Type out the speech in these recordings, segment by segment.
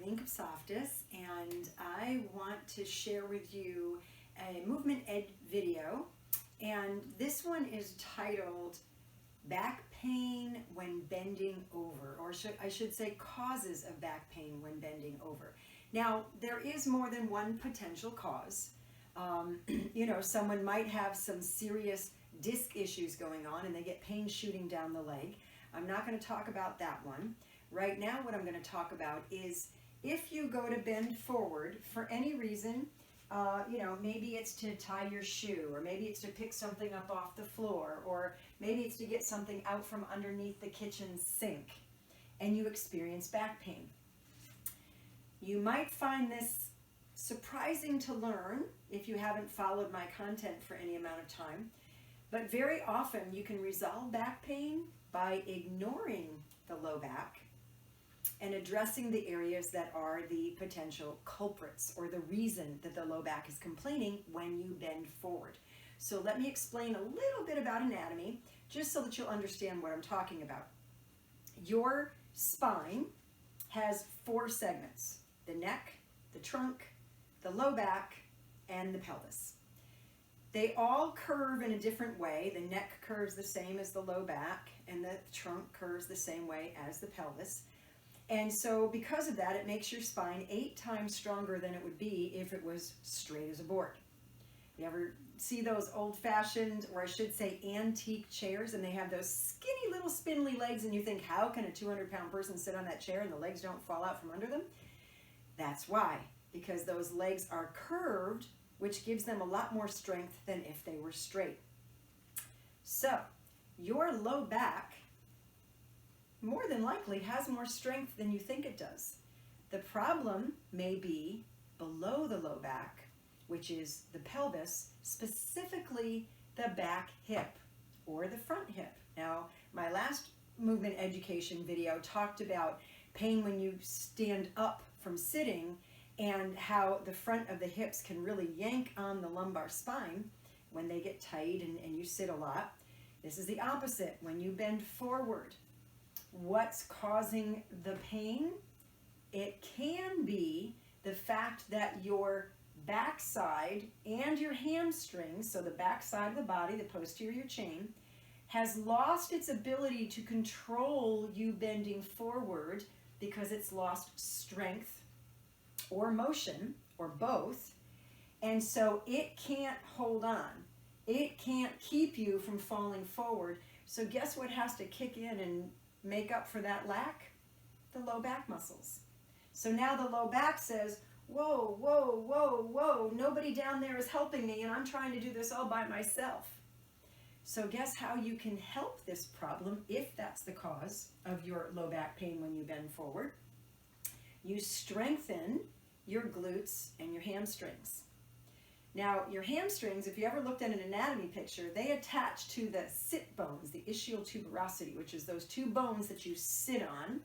Eileen Softis, and I want to share with you a movement ed video, and this one is titled Back Pain When Bending Over, or I should say causes of back pain when bending over. Now, there is more than one potential cause. Someone might have some serious disc issues going on and they get pain shooting down the leg. I'm not going to talk about that one. Right now, what I'm going to talk about is if you go to bend forward for any reason, maybe it's to tie your shoe, or maybe it's to pick something up off the floor, or maybe it's to get something out from underneath the kitchen sink, and you experience back pain. You might find this surprising to learn if you haven't followed my content for any amount of time, but very often you can resolve back pain by ignoring the low back and addressing the areas that are the potential culprits, or the reason that the low back is complaining when you bend forward. So let me explain a little bit about anatomy, just so that you'll understand what I'm talking about. Your spine has 4 segments: the neck, the trunk, the low back, and the pelvis. They all curve in a different way. The neck curves the same as the low back, and the trunk curves the same way as the pelvis. And so because of that, it makes your spine 8 times stronger than it would be if it was straight as a board. You ever see those old-fashioned, or I should say antique chairs, and they have those skinny little spindly legs, and you think, how can a 200-pound person sit on that chair and the legs don't fall out from under them? That's why, because those legs are curved, which gives them a lot more strength than if they were straight. So your low back more than likely has more strength than you think it does. The problem may be below the low back, which is the pelvis, specifically the back hip or the front hip. Now, my last movement education video talked about pain when you stand up from sitting and how the front of the hips can really yank on the lumbar spine when they get tight and you sit a lot. This is the opposite when you bend forward. What's causing the pain? It can be the fact that your backside and your hamstrings, so the backside of the body, the posterior chain, has lost its ability to control you bending forward because it's lost strength or motion, or both, and so it can't hold on. It can't keep you from falling forward. So guess what has to kick in and make up for that lack? The low back muscles. So now the low back says, whoa, whoa, whoa, whoa, nobody down there is helping me, and I'm trying to do this all by myself. So guess how you can help this problem if that's the cause of your low back pain when you bend forward? You strengthen your glutes and your hamstrings. Now, your hamstrings, if you ever looked at an anatomy picture, they attach to the sit bones, the ischial tuberosity, which is those 2 bones that you sit on,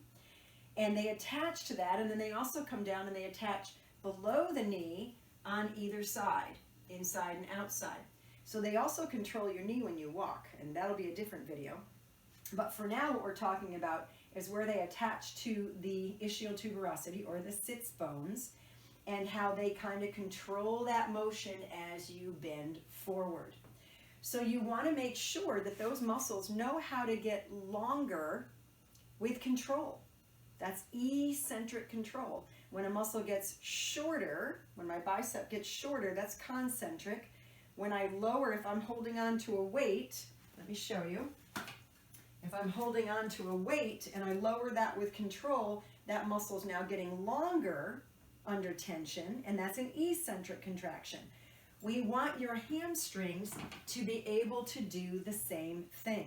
and they attach to that, and then they also come down and they attach below the knee on either side, inside and outside. So they also control your knee when you walk, and that'll be a different video. But for now, what we're talking about is where they attach to the ischial tuberosity, or the sits bones, and how they kind of control that motion as you bend forward. So you want to make sure that those muscles know how to get longer with control. That's eccentric control. When a muscle gets shorter, when my bicep gets shorter, that's concentric. When I lower, if I'm holding on to a weight, let me show you. If I'm holding on to a weight and I lower that with control, that muscle's now getting longer under tension, and that's an eccentric contraction. We want your hamstrings to be able to do the same thing.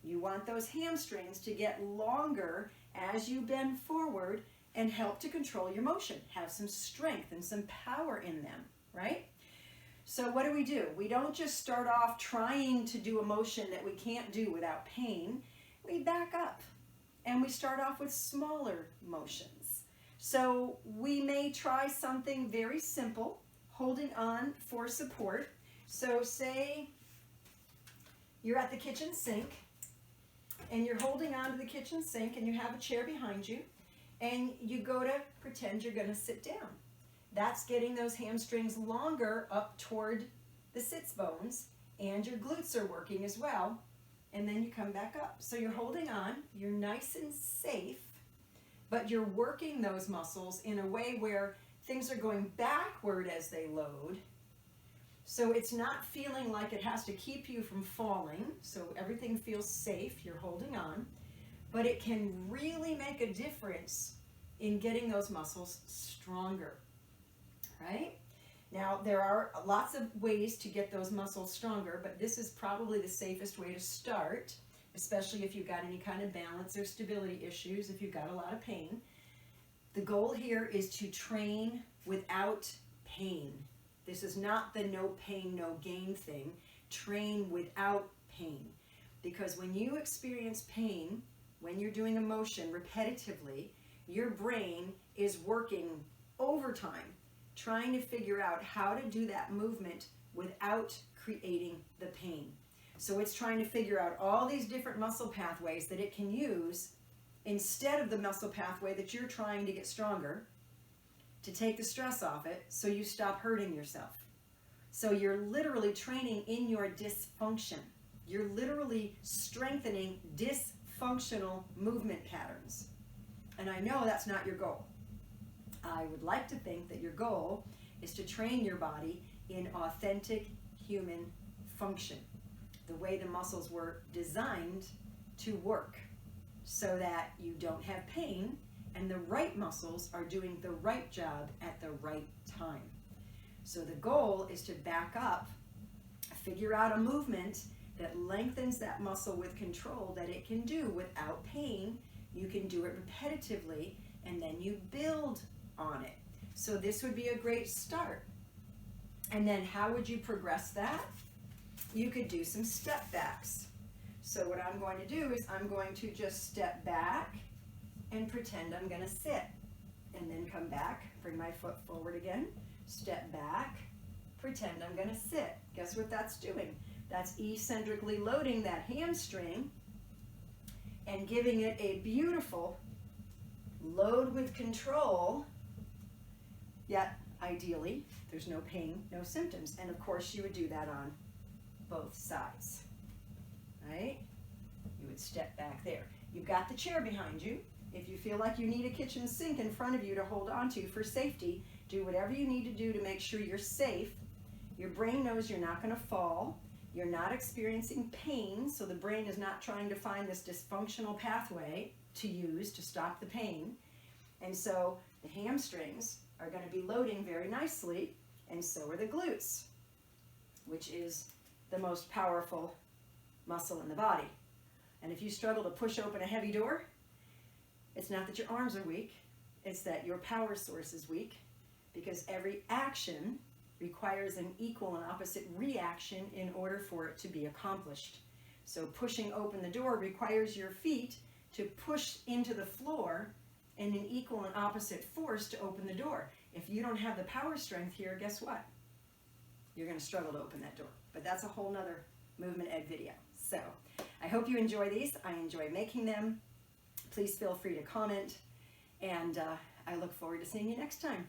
You want those hamstrings to get longer as you bend forward and help to control your motion, have some strength and some power in them, right? So what do? We don't just start off trying to do a motion that we can't do without pain. We back up and we start off with smaller motions. So we may try something very simple, holding on for support. So say you're at the kitchen sink and you're holding on to the kitchen sink and you have a chair behind you and you go to pretend you're going to sit down. That's getting those hamstrings longer up toward the sits bones, and your glutes are working as well. And then you come back up. So you're holding on, you're nice and safe, but you're working those muscles in a way where things are going backward as they load. So it's not feeling like it has to keep you from falling. So everything feels safe, you're holding on, but it can really make a difference in getting those muscles stronger, right? Now, there are lots of ways to get those muscles stronger, but this is probably the safest way to start, especially if you've got any kind of balance or stability issues, if you've got a lot of pain. The goal here is to train without pain. This is not the no pain, no gain thing. Train without pain. Because when you experience pain, when you're doing a motion repetitively, your brain is working overtime, trying to figure out how to do that movement without creating the pain. So it's trying to figure out all these different muscle pathways that it can use instead of the muscle pathway that you're trying to get stronger, to take the stress off it so you stop hurting yourself. So you're literally training in your dysfunction. You're literally strengthening dysfunctional movement patterns. And I know that's not your goal. I would like to think that your goal is to train your body in authentic human function, the way the muscles were designed to work, so that you don't have pain and the right muscles are doing the right job at the right time. So the goal is to back up, figure out a movement that lengthens that muscle with control that it can do without pain. You can do it repetitively, and then you build on it. So this would be a great start. And then how would you progress that? You could do some step backs. So what I'm going to do is I'm going to just step back and pretend I'm going to sit. And then come back, bring my foot forward again, step back, pretend I'm going to sit. Guess what that's doing? That's eccentrically loading that hamstring and giving it a beautiful load with control, yet ideally there's no pain, no symptoms. And of course you would do that on both sides, right? You would step back there. You've got the chair behind you. If you feel like you need a kitchen sink in front of you to hold on to for safety, do whatever you need to do to make sure you're safe. Your brain knows you're not going to fall. You're not experiencing pain, so the brain is not trying to find this dysfunctional pathway to use to stop the pain. And so the hamstrings are going to be loading very nicely, and so are the glutes, which is the most powerful muscle in the body. And if you struggle to push open a heavy door, it's not that your arms are weak, it's that your power source is weak, because every action requires an equal and opposite reaction in order for it to be accomplished. So pushing open the door requires your feet to push into the floor in an equal and opposite force to open the door. If you don't have the power strength here, guess what? You're going to struggle to open that door. But that's a whole nother Movement Ed video. So I hope you enjoy these. I enjoy making them. Please feel free to comment, and I look forward to seeing you next time.